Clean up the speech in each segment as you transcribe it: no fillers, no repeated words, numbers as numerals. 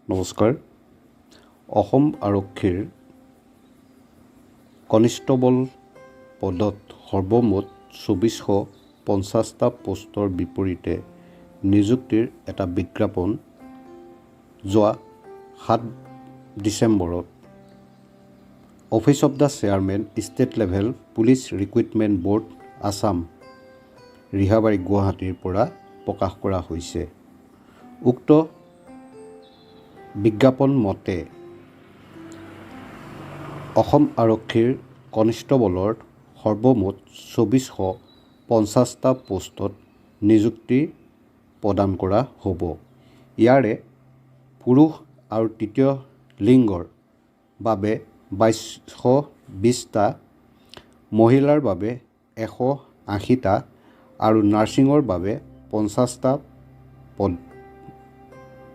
নমস্কাৰ। অসম আৰক্ষীৰ কনিষ্টবল পদত সৰ্বমুঠ ২৪৫০টা পোষ্টৰ বিপৰীতে নিযুক্তিৰ এটা বিজ্ঞাপন যোৱা ৭ ডিচেম্বৰত office of the chairman state level police recruitment board Assam Rehabari গুৱাহাটীৰ পৰা প্ৰকাশ কৰা হৈছে। উক্ত বিজ্ঞাপন মতে অসম আৰক্ষীৰ কনিষ্টবলৰ সৰ্বমুঠ ২৪৫০টা পোষ্টত নিযুক্তি প্ৰদান কৰা হ'ব। ইয়াৰে পুৰুষ আৰু তৃতীয় লিংগৰ বাবে ২২২০টা, মহিলাৰ বাবে ১৮০টা আৰু নাৰ্ছিঙৰ বাবে ৫০টা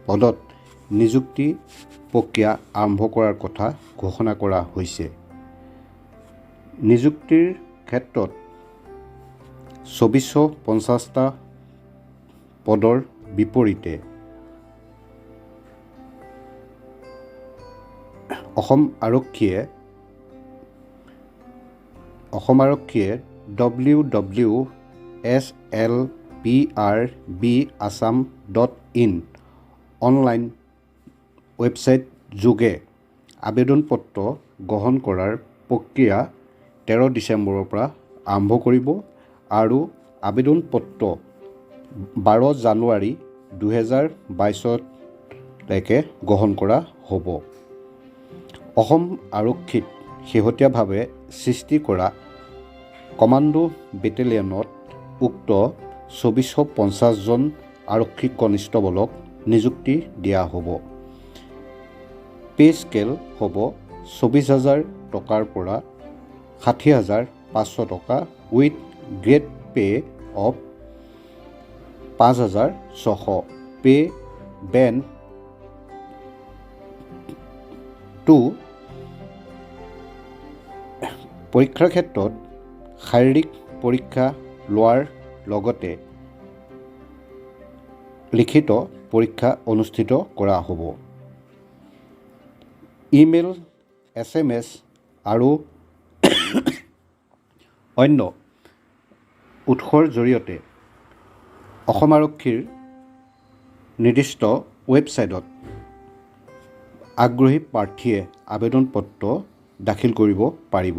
পদত নিযুক্তি প্ৰক্ৰিয়া আৰম্ভ কৰাৰ কথা ঘোষণা কৰা হৈছে। নিযুক্তিৰ ক্ষেত্ৰত ২৪৫০টা পদৰ বিপৰীতে অসম আৰক্ষীয়ে www.slprbassam.in অনলাইন ৱেবছাইট যোগে আবেদন পত্ৰ গ্ৰহণ কৰাৰ প্ৰক্ৰিয়া ১৩ ডিচেম্বৰৰ পৰা আৰম্ভ কৰিব আৰু আবেদন পত্ৰ ১২ জানুৱাৰী ২০২২লৈকে গ্ৰহণ কৰা হ'ব। অসম আৰক্ষীত শেহতীয়াভাৱে সৃষ্টি কৰা কমাণ্ডো বেটেলিয়নত উক্ত ২৪৫০জন আৰক্ষী কনিষ্টবলক নিযুক্তি দিয়া হ'ব। পে স্কেল হ'ব ২৪,০০০ টকাৰ পৰা ৬০,৫০০ টকা উইথ গ্ৰেড পে অফ ৫,৬০০ পে বেণ্ড 2। পৰীক্ষাৰ ক্ষেত্ৰত শাৰীৰিক পৰীক্ষা লোৱাৰ লগতে লিখিত পৰীক্ষা অনুষ্ঠিত কৰা হ'ব। ইমেইল, SMS আৰু অন্য উৎসৰ জৰিয়তে অসম আৰক্ষীৰ নিৰ্দিষ্ট ৱেবছাইটত আগ্ৰহী প্ৰাৰ্থীয়ে আবেদন পত্ৰ দাখিল কৰিব পাৰিব।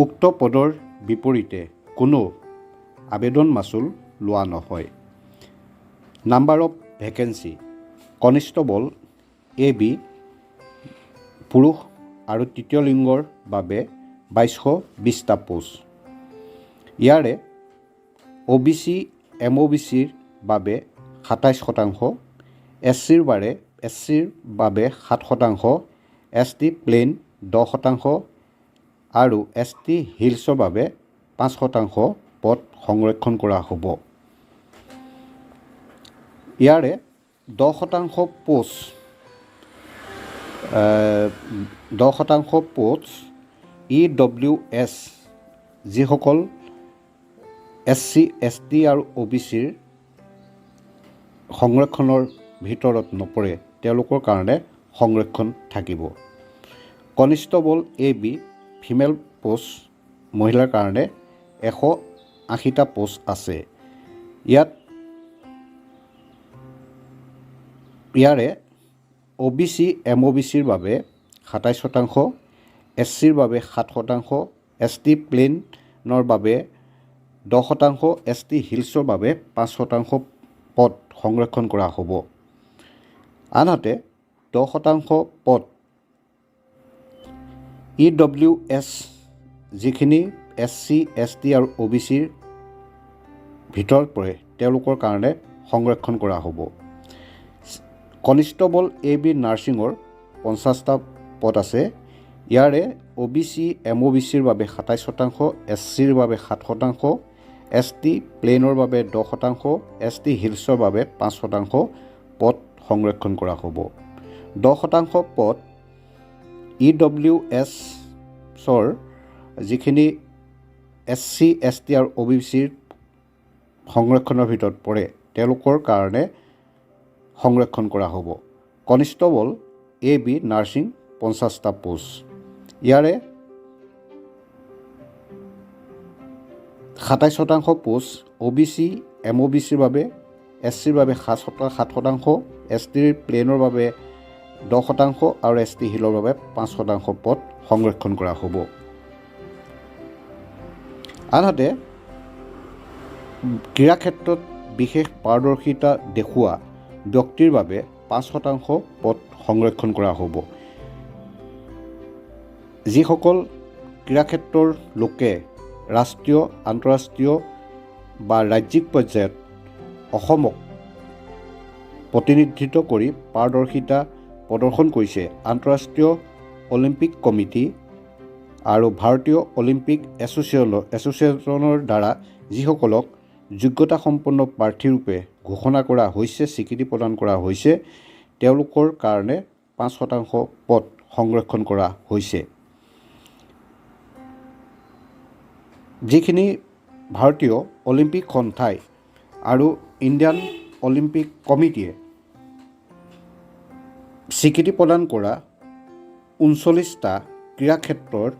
উক্ত পদৰ বিপৰীতে কোনো আবেদন মাচুল লোৱা নহয়। Number of vacancy constable AB পুৰুষ আৰু তৃতীয় লিংগৰ বাবে ২২২০টা পোষ্ট। ইয়াৰে OBC MOBCৰ বাবে ২৭%, SCৰ বাবে 7%, ST প্লেইন 10% আৰু ST হিলছৰ বাবে 5% পদ সংৰক্ষণ কৰা হ'ব। ইয়াৰে 10% পোষ্ট EWS যিসকল SC ST আৰু OBCৰ সংৰক্ষণৰ ভিতৰত নপৰে তেওঁলোকৰ কাৰণে সংৰক্ষণ থাকিব। কনিষ্টবল AB ফিমেল পোষ্ট মহিলাৰ কাৰণে ১৮০টা পোষ্ট আছে। ইয়াৰে OBC MOBCৰ বাবে ২৭%, SCৰ বাবে 7%, ST প্লেইনৰ বাবে 10%, ST হিলছৰ বাবে 5% পদ সংৰক্ষণ কৰা হ'ব। আনহাতে 10% পদ EWS যিখিনি SC ST আৰু OBCৰ ভিতৰত পৰে তেওঁলোকৰ কাৰণে সংৰক্ষণ কৰা হ'ব। কনিষ্টবল AB নাৰ্ছিঙৰ ৫০টা পদ আছে। ইয়াৰে OBC MOBCৰ বাবে ২৭%, SCৰ বাবে 7%, ST প্লেইনৰ বাবে 10%, ST হিলছৰ বাবে 5% পদ সংৰক্ষণ কৰা হ'ব। 10% পদ EWSৰ যিখিনি SC ST আৰু OBCৰ সংৰক্ষণৰ ভিতৰত পৰে তেওঁলোকৰ কাৰণে সংৰক্ষণ কৰা হ'ব। কনিষ্টেবল AB নাৰ্ছিং 50টা পোষ্ট। ইয়াৰে 27% পোষ্ট OBC MOBCৰ বাবে, SCৰ বাবে 7%, ST প্লেনৰ বাবে 10% আৰু ST হিলৰ বাবে 5% পদ সংৰক্ষণ কৰা হ'ব। আনহাতে ক্ৰীড়া ক্ষেত্ৰত বিশেষ পাৰদৰ্শিতা দেখুওৱা ব্যক্তিৰ বাবে 5% পদ সংৰক্ষণ কৰা হ'ব। যিসকল ক্ৰীড়া ক্ষেত্ৰৰ লোকে ৰাষ্ট্ৰীয়, আন্তঃৰাষ্ট্ৰীয় বা ৰাজ্যিক পৰ্যায়ত অসমক প্ৰতিনিধিত্ব কৰি পাৰদৰ্শিতা প্ৰদৰ্শন কৰিছে, আন্তঃৰাষ্ট্ৰীয় অলিম্পিক কমিটি আৰু ভাৰতীয় অলিম্পিক এছ'চিয়েশ্যনৰ দ্বাৰা যিসকলক যোগ্যতা সম্পন্ন প্ৰাৰ্থীৰূপে ঘোষণা কৰা হৈছে, স্বীকৃতি প্ৰদান কৰা হৈছে, তেওঁলোকৰ কাৰণে 5% পদ সংৰক্ষণ কৰা হৈছে। যিখিনি ভাৰতীয় অলিম্পিক সন্থাই আৰু ইণ্ডিয়ান অলিম্পিক কমিটিয়ে স্বীকৃতি প্ৰদান কৰা 39টা ক্ৰীড়া ক্ষেত্ৰৰ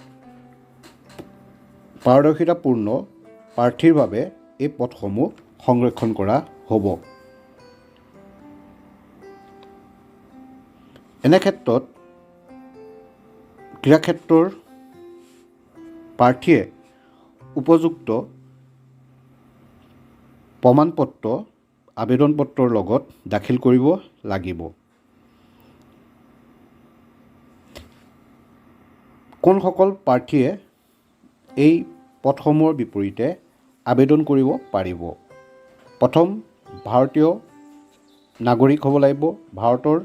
পাৰদৰ্শিতাপূৰ্ণ প্ৰাৰ্থীৰ বাবে এই পদসমূহ সংৰক্ষণ কৰা হ'ব। এনে ক্ষেত্ৰত ক্ৰীড়া ক্ষেত্ৰৰ প্ৰাৰ্থীয়ে উপযুক্ত প্ৰমাণপত্ৰ আবেদন পত্ৰৰ লগত দাখিল কৰিব লাগিব। কোনসকল প্ৰাৰ্থীয়ে এই পদসমূহৰ বিপৰীতে আবেদন কৰিব পাৰিব? প্ৰথম, ভাৰতীয় নাগৰিক হ'ব লাগিব। ভাৰতৰ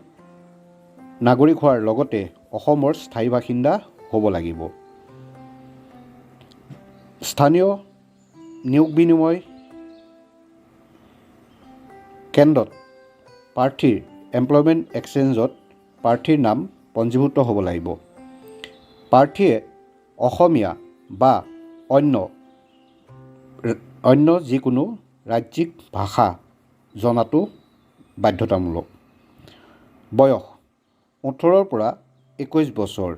নাগৰিক হোৱাৰ লগতে অসমৰ স্থায়ী বাসিন্দা হ'ব লাগিব। স্থানীয় নিয়োগ বিনিময় কেন্দ্ৰত প্ৰাৰ্থীৰ এমপ্লয়মেণ্ট এক্সচেঞ্জত প্ৰাৰ্থীৰ নাম পঞ্জীভুক্ত হ'ব লাগিব। প্ৰাৰ্থীয়ে অসমীয়া বা অন্য যিকোনো ৰাজ্যিক ভাষা জনাটো বাধ্যতামূলক। বয়স 18ৰ পৰা 21 বছৰ।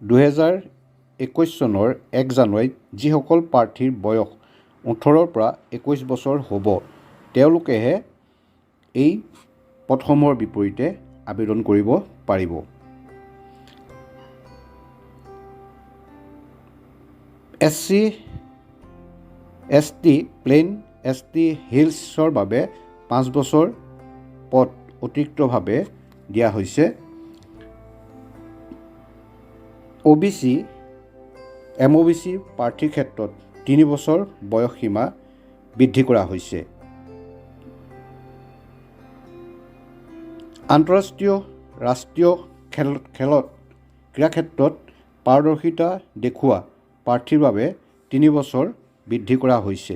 2021 চনৰ 1 জানুৱাৰীত যিসকল প্ৰাৰ্থীৰ বয়স 18ৰ পৰা 21 বছৰ হ'ব, তেওঁলোকেহে এই পদসমূহৰ বিপৰীতে আবেদন কৰিব পাৰিব। SC ST প্লেন ST হিলছৰ বাবে 5 বছৰ পদ অতিৰিক্তভাৱে দিয়া হৈছে। OBC MOBC প্ৰাৰ্থীৰ ক্ষেত্ৰত 3 বছৰ বয়স সীমা বৃদ্ধি কৰা হৈছে। আন্তঃৰাষ্ট্ৰীয়, ৰাষ্ট্ৰীয় ক্ৰীড়া ক্ষেত্ৰত পাৰদৰ্শিতা দেখুওৱা প্ৰাৰ্থীৰ বাবে 3 বছৰ বৃদ্ধি কৰা হৈছে।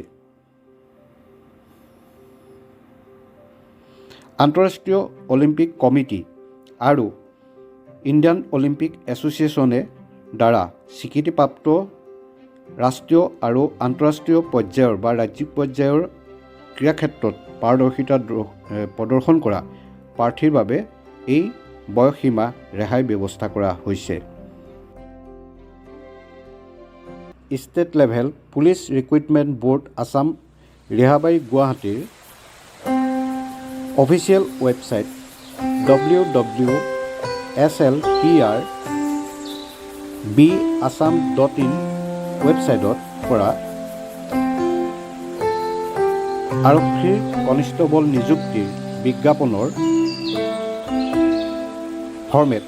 আন্তঃৰাষ্ট্ৰীয় অলিম্পিক কমিটি আৰু ইণ্ডিয়ান অলিম্পিক এছ'চিয়েশ্যনে দ্বাৰা স্বীকৃতিপ্ৰাপ্ত ৰাষ্ট্ৰীয় আৰু আন্তঃৰাষ্ট্ৰীয় পৰ্যায়ৰ বা ৰাজ্যিক পৰ্যায়ৰ ক্ৰীড়া ক্ষেত্ৰত পাৰদৰ্শিতা প্ৰদৰ্শন কৰা প্ৰাৰ্থীৰ বাবে এই বয়সসীমা ৰেহাই ব্যৱস্থা কৰা হৈছে। State level police recruitment board Assam Rehabari গুৱাহাটীৰ অফিচিয়েল ৱেবছাইট www.slprbassam.in ৱেবছাইটত পৰা আৰক্ষীৰ কনিষ্টেবল নিযুক্তিৰ বিজ্ঞাপনৰ ফৰ্মেট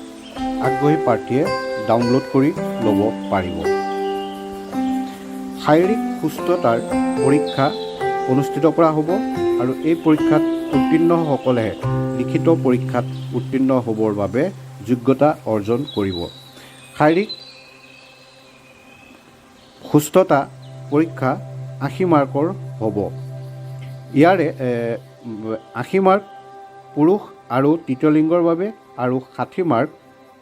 আগ্ৰহী প্ৰাৰ্থীয়ে ডাউনলোড কৰি ল'ব পাৰিব। শাৰীৰিক সুস্থতাৰ পৰীক্ষা অনুষ্ঠিত কৰা হ'ব আৰু এই পৰীক্ষাত উত্তীৰ্ণসকলেহে লিখিত পৰীক্ষাত উত্তীৰ্ণ হ'বৰ বাবে যোগ্যতা অৰ্জন কৰিব। শাৰীৰিক সুস্থতা পৰীক্ষা 80 মাৰ্কৰ হ'ব। ইয়াৰে 80 মাৰ্ক পুৰুষ আৰু তৃতীয় লিংগৰ বাবে আৰু 60 মাৰ্ক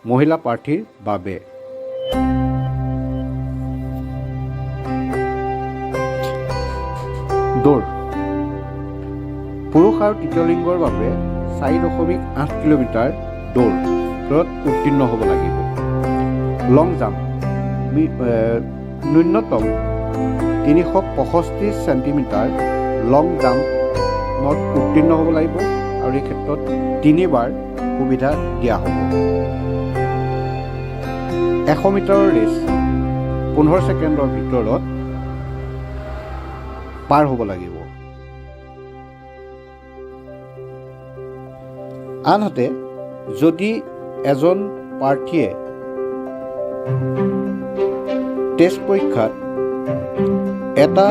মহিলা প্ৰাৰ্থীৰ বাবে। দৌৰ পুৰুষ আৰু তৃতীয় লিংগৰ বাবে 4.8 কিলোমিটাৰ দৌৰত উত্তীৰ্ণ হ'ব লাগিব। লং জাম্প ন্যূনতম 365 চেণ্টিমিটাৰ লং জাম্পত উত্তীৰ্ণ হ'ব লাগিব আৰু এই ক্ষেত্ৰত 3বাৰ সুবিধা দিয়া হ'ব। 100 মিটাৰৰ ৰেচ 15 ছেকেণ্ডৰ ভিতৰত পাৰ হ'ব লাগিব। আনহাতে যদি এজন প্ৰাৰ্থীয়ে টেষ্ট পৰীক্ষাত এটা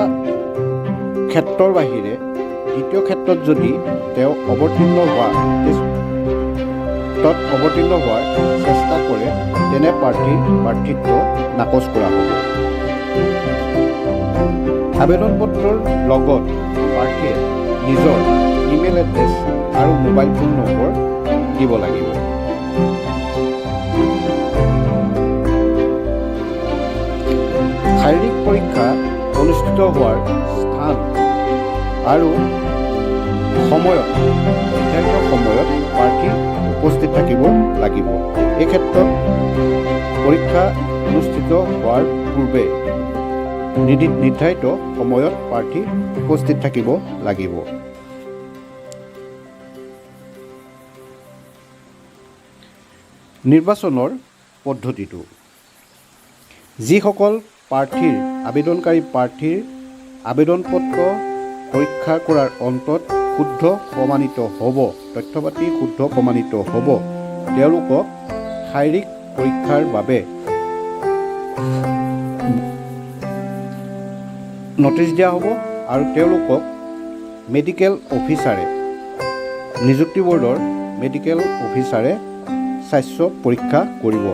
ক্ষেত্ৰৰ বাহিৰে দ্বিতীয় ক্ষেত্ৰত যদি তেওঁ অৱতীৰ্ণ হোৱাৰ চেষ্টা কৰে তেনে প্ৰাৰ্থীৰ প্ৰাৰ্থিত্ব নাকচ কৰা হ'ব। আবেদন পত্ৰৰ লগত প্ৰাৰ্থীয়ে নিজৰ ইমেইল এড্ৰেছ আৰু মোবাইল ফোন নম্বৰ দিব লাগিব। শাৰীৰিক পৰীক্ষা অনুষ্ঠিত হোৱাৰ স্থান আৰু সময়ত নিৰ্ধাৰিত সময়ত প্ৰাৰ্থী উপস্থিত থাকিব লাগিব। এই ক্ষেত্ৰত পৰীক্ষা অনুষ্ঠিত হোৱাৰ পূৰ্বে নিৰ্ধাৰিত সময়ত প্ৰাৰ্থী উপস্থিত থাকিব লাগিব। নিৰ্বাচনৰ পদ্ধতিটো যিসকল আবেদনকাৰী প্ৰাৰ্থীৰ আবেদন পত্ৰ পৰীক্ষা কৰাৰ অন্তত তথ্যপাতি শুদ্ধ প্ৰমাণিত হ'ব তেওঁলোকক শাৰীৰিক পৰীক্ষাৰ বাবে নটিচ দিয়া হ'ব আৰু তেওঁলোকক মেডিকেল অফিচাৰে নিযুক্তি বৰ্ডৰ মেডিকেল অফিচাৰে স্বাস্থ্য পৰীক্ষা কৰিব।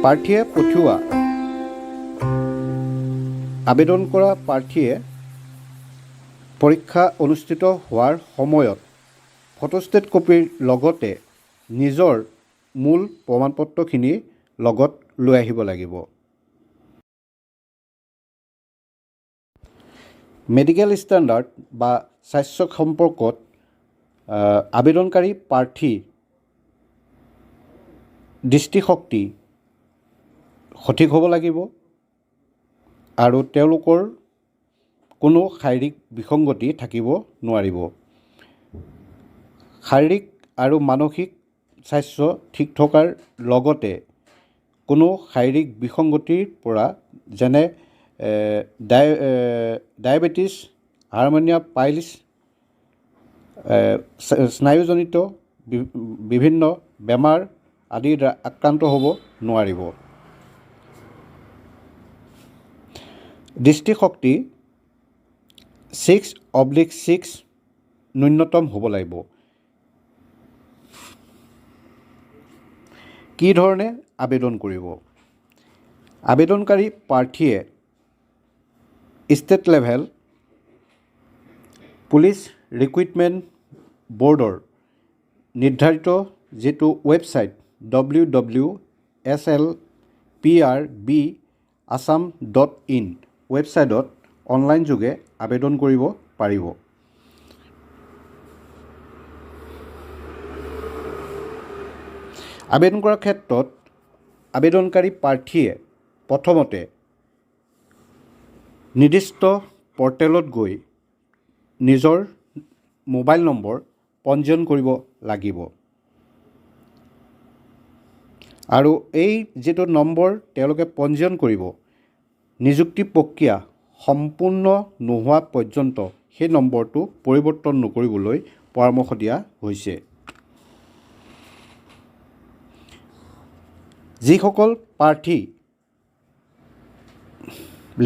প্ৰাৰ্থীয়ে পঠিওৱা আবেদন কৰা প্ৰাৰ্থীয়ে পৰীক্ষা অনুষ্ঠিত হোৱাৰ সময়ত ফটোষ্টেট কপিৰ লগতে নিজৰ মূল প্ৰমাণপত্ৰখিনি লগত লৈ আহিব লাগিব। মেডিকেল ষ্টেণ্ডাৰ্ড বা স্বাস্থ্য সম্পৰ্কত আবেদনকাৰী প্ৰাৰ্থী দৃষ্টিশক্তি সঠিক হ'ব লাগিব আৰু তেওঁলোকৰ কোনো শাৰীৰিক বিসংগতি থাকিব নোৱাৰিব। শাৰীৰিক আৰু মানসিক স্বাস্থ্য ঠিক থকাৰ লগতে কোনো শাৰীৰিক বিসংগতিৰ পৰা যেনে ডায়েবেটিছ, হাৰ্মনিয়া পাইলছ, স্নায়ুজনিত বিভিন্ন বেমাৰ আদিৰ আক্ৰান্ত হ'ব নোৱাৰিব। দৃষ্টিশক্তি 6/6 ন্যূনতম হ'ব লাগিব। কি ধৰণে আবেদন কৰিব? আবেদনকাৰী প্ৰাৰ্থীয়ে ষ্টেট লেভেল পুলিচ ৰিক্ৰুইটমেণ্ট বৰ্ডৰ নিৰ্ধাৰিত যিটো ৱেবছাইট www.slprbassam.in ৱেবছাইটত অনলাইন যোগে আবেদন কৰিব পাৰিব। আবেদন কৰাৰ ক্ষেত্ৰত আবেদনকাৰী প্ৰাৰ্থীয়ে প্ৰথমতে নিৰ্দিষ্ট পৰ্টেলত গৈ নিজৰ মোবাইল নম্বৰ পঞ্জীয়ন কৰিব লাগিব আৰু এই যিটো নম্বৰ তেওঁলোকে পঞ্জীয়ন কৰিব নিযুক্তি প্ৰক্ৰিয়া সম্পূৰ্ণ নোহোৱা পৰ্যন্ত সেই নম্বৰটো পৰিৱৰ্তন নকৰিবলৈ পৰামৰ্শ দিয়া হৈছে। যিসকল প্ৰাৰ্থী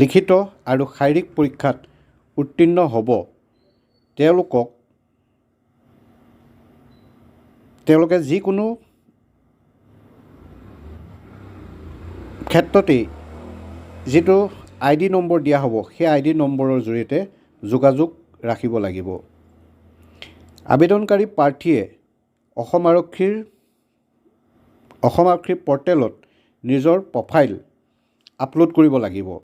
লিখিত আৰু শাৰীৰিক পৰীক্ষাত উত্তীৰ্ণ হ'ব তেওঁলোকে যিকোনো ক্ষেত্ৰতেই যিটো ID নম্বৰ দিয়া হ'ব সেই ID নম্বৰৰ জৰিয়তে যোগাযোগ ৰাখিব লাগিব। আবেদনকাৰী প্ৰাৰ্থীয়ে অসম আৰক্ষীৰ পৰ্টেলত নিজৰ প্ৰফাইল আপলোড কৰিব লাগিব।